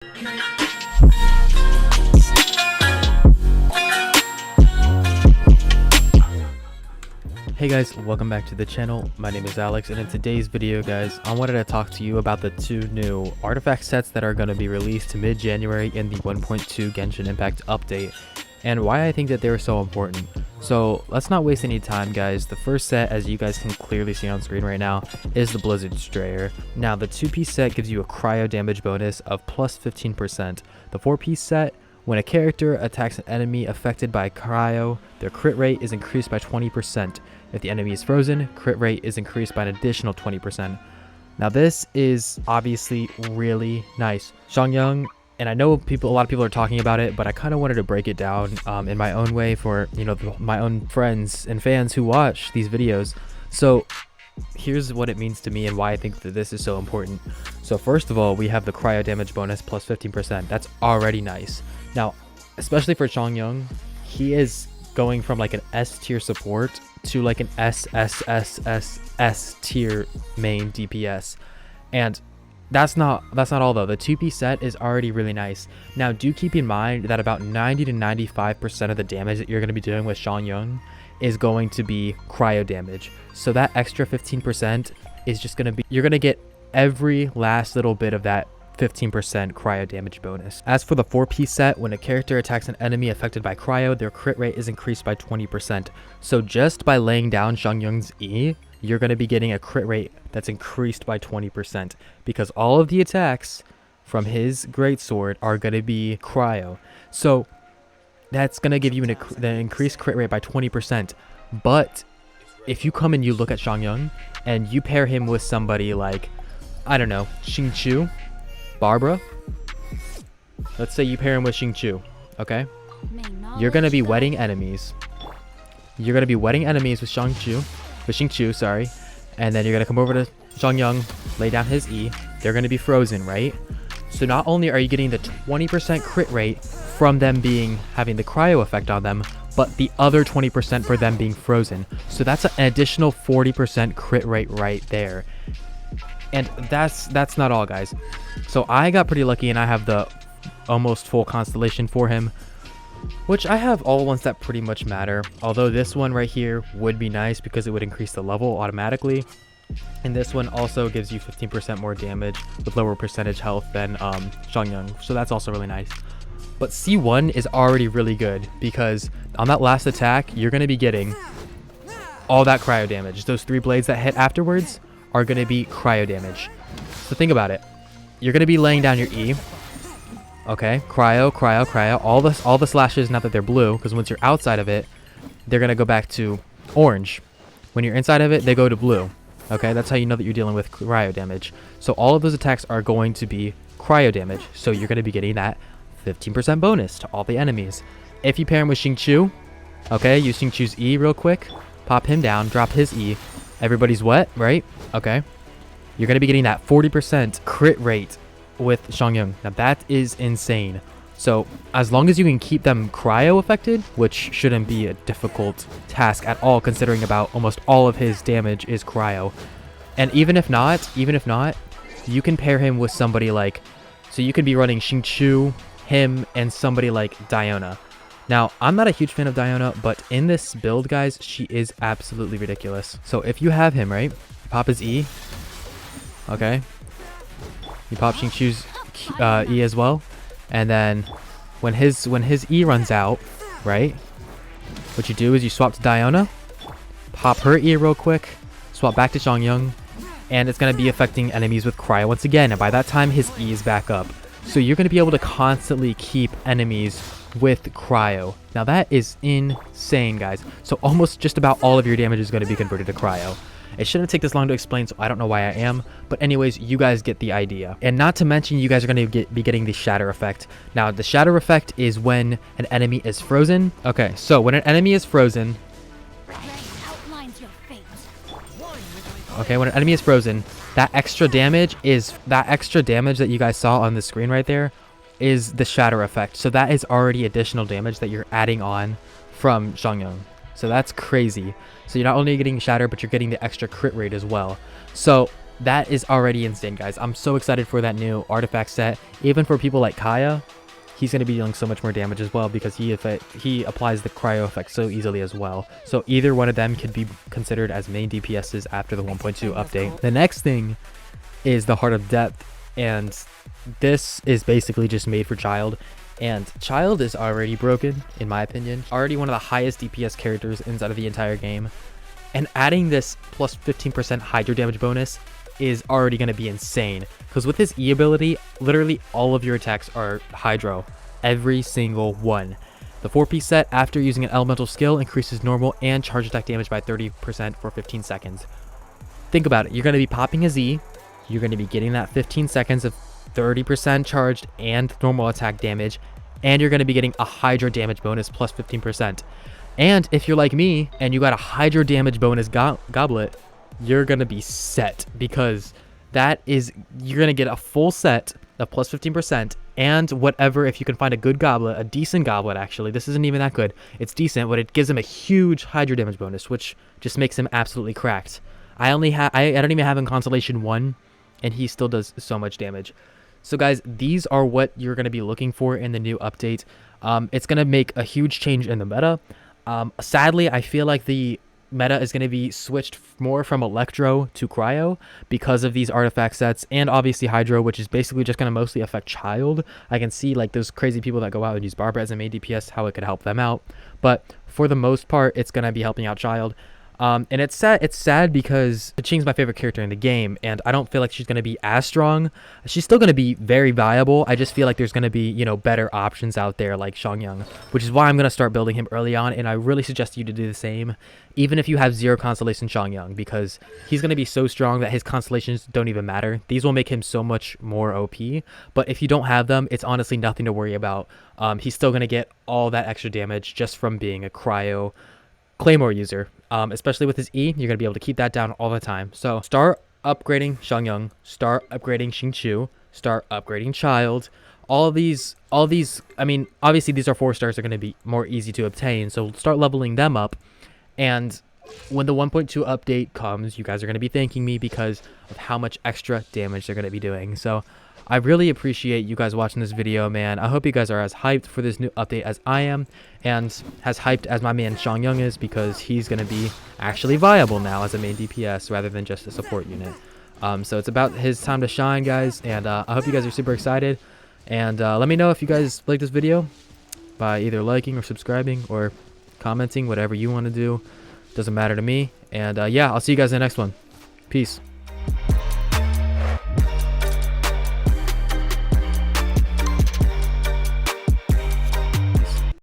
Hey guys, welcome back to the channel. My name is Alex, and in today's video guys, I wanted to talk to you about the two new artifact sets that are going to be released mid-January in the 1.2 Genshin Impact update, and why I think that they're so important. So let's not waste any time guys. The first set, as you guys can clearly see on screen right now, is the Blizzard Strayer. Now the 2-piece set gives you a cryo damage bonus of plus 15%. The 4-piece set, when a character attacks an enemy affected by cryo, their crit rate is increased by 20%. If the enemy is frozen, crit rate is increased by an additional 20%. Now this is obviously really nice. Xiangyang, and I know a lot of people are talking about it, but I kind of wanted to break it down in my own way for, my own friends and fans who watch these videos. So here's what it means to me and why I think that this is so important. So first of all, we have the cryo damage bonus plus 15%. That's already nice. Now, especially for Xiangyang, he is going from like an S tier support to like an S tier main DPS, and that's not all though. The 2-piece set is already really nice. Now do keep in mind that about 90 to 95% of the damage that you're going to be doing with Xiangyang is going to be cryo damage, so that extra 15% is just going to be, you're going to get every last little bit of that 15% cryo damage bonus. As for the 4-piece set, when a character attacks an enemy affected by cryo, their crit rate is increased by 20%. So just by laying down Xiangyang's E, you're going to be getting a crit rate that's increased by 20%, because all of the attacks from his greatsword are going to be cryo. So that's going to give you the increased crit rate by 20%. But if you come and you look at Xiangyang and you pair him with somebody like, I don't know, Xingqiu, Barbara, let's say you pair him with Xingqiu, okay? You're going to be wetting enemies. You're going to be wetting enemies with Xingqiu, sorry. And then you're going to come over to Xiangyang, lay down his E. They're going to be frozen, right? So not only are you getting the 20% crit rate from them having the cryo effect on them, but the other 20% for them being frozen. So that's an additional 40% crit rate right there. And that's not all guys. So I got pretty lucky and I have the almost full constellation for him, which I have all ones that pretty much matter, although this one right here would be nice because it would increase the level automatically, and this one also gives you 15% more damage with lower percentage health than Xiangyang, so that's also really nice. But C1 is already really good because on that last attack you're going to be getting all that cryo damage. Those 3 blades that hit afterwards are going to be cryo damage. So think about it. You're going to be laying down your E. Okay, cryo. All the slashes, not that they're blue, because once you're outside of it, they're going to go back to orange. When you're inside of it, they go to blue. Okay, that's how you know that you're dealing with cryo damage. So all of those attacks are going to be cryo damage. So you're going to be getting that 15% bonus to all the enemies. If you pair him with Xingqiu, okay, use Xingqiu's E real quick. Pop him down, drop his E. Everybody's wet, right? Okay. You're going to be getting that 40% crit rate with Xiangyang. Now that is insane. So as long as you can keep them cryo affected, which shouldn't be a difficult task at all considering about almost all of his damage is cryo. And even if not, you can pair him with somebody like, so you could be running Xingqiu, him, and somebody like Diona. Now, I'm not a huge fan of Diona, but in this build, guys, she is absolutely ridiculous. So if you have him, right, pop his E, okay, you pop Xingqiu's E as well, and then when his E runs out, right, what you do is you swap to Diona, pop her E real quick, swap back to Xiangyang, and it's going to be affecting enemies with cryo once again, and by that time his E is back up. So you're going to be able to constantly keep enemies with cryo. Now that is insane guys. So almost just about all of your damage is going to be converted to cryo. It shouldn't take this long to explain, so I don't know why I am, but anyways, you guys get the idea. And not to mention, you guys are going to be getting the shatter effect. Now the shatter effect is when an enemy is frozen. Okay, so when an enemy is frozen, that extra damage that you guys saw on the screen right there is the shatter effect. So that is already additional damage that you're adding on from Xiangyang. So that's crazy. So you're not only getting shatter, but you're getting the extra crit rate as well. So that is already insane, guys. I'm so excited for that new artifact set. Even for people like Kaya, he's going to be dealing so much more damage as well because he applies the cryo effect so easily as well. So either one of them could be considered as main DPSs after the 1.2 update. The next thing is the Heart of Depth, and this is basically just made for Child. And Child is already broken, in my opinion. Already one of the highest DPS characters inside of the entire game. And adding this plus 15% Hydro damage bonus is already going to be insane. Because with his E ability, literally all of your attacks are Hydro. Every single one. The 4-piece set, after using an elemental skill, increases normal and charge attack damage by 30% for 15 seconds. Think about it. You're going to be popping a Z. You're going to be getting that 15 seconds of 30% charged and normal attack damage, and you're going to be getting a Hydro damage bonus plus 15%. And if you're like me and you got a Hydro damage bonus goblet, you're going to be set, because that is, you're going to get a full set of plus 15% and whatever, if you can find a good goblet, a decent goblet actually. This isn't even that good. It's decent, but it gives him a huge Hydro damage bonus, which just makes him absolutely cracked. I don't even have him Constellation 1, and he still does so much damage. So guys, these are what you're going to be looking for in the new update. It's going to make a huge change in the meta. Sadly, I feel like the meta is going to be switched more from Electro to Cryo because of these artifact sets, and obviously Hydro, which is basically just going to mostly affect Child. I can see like those crazy people that go out and use Barbara as a main DPS, how it could help them out. But for the most part, it's going to be helping out Child. And it's sad because Ching's my favorite character in the game, and I don't feel like she's going to be as strong. She's still going to be very viable. I just feel like there's going to be, you know, better options out there like Xiangyang, which is why I'm going to start building him early on, and I really suggest you to do the same, even if you have 0 Constellation Xiangyang, because he's going to be so strong that his constellations don't even matter. These will make him so much more OP, but if you don't have them, it's honestly nothing to worry about. He's still going to get all that extra damage just from being a Cryo Claymore user. Especially with his E, you're going to be able to keep that down all the time. So start upgrading Xiangyang, start upgrading Xingqiu, start upgrading Child. All these, I mean, obviously these are 4 stars, are going to be more easy to obtain. So start leveling them up. And when the 1.2 update comes, you guys are going to be thanking me because of how much extra damage they're going to be doing. So I really appreciate you guys watching this video, man. I hope you guys are as hyped for this new update as I am, and as hyped as my man Xiangyang is, because he's going to be actually viable now as a main DPS rather than just a support unit. So it's about his time to shine, guys, and I hope you guys are super excited. And let me know if you guys like this video by either liking or subscribing or commenting, whatever you want to do. Doesn't matter to me. And yeah, I'll see you guys in the next one. Peace.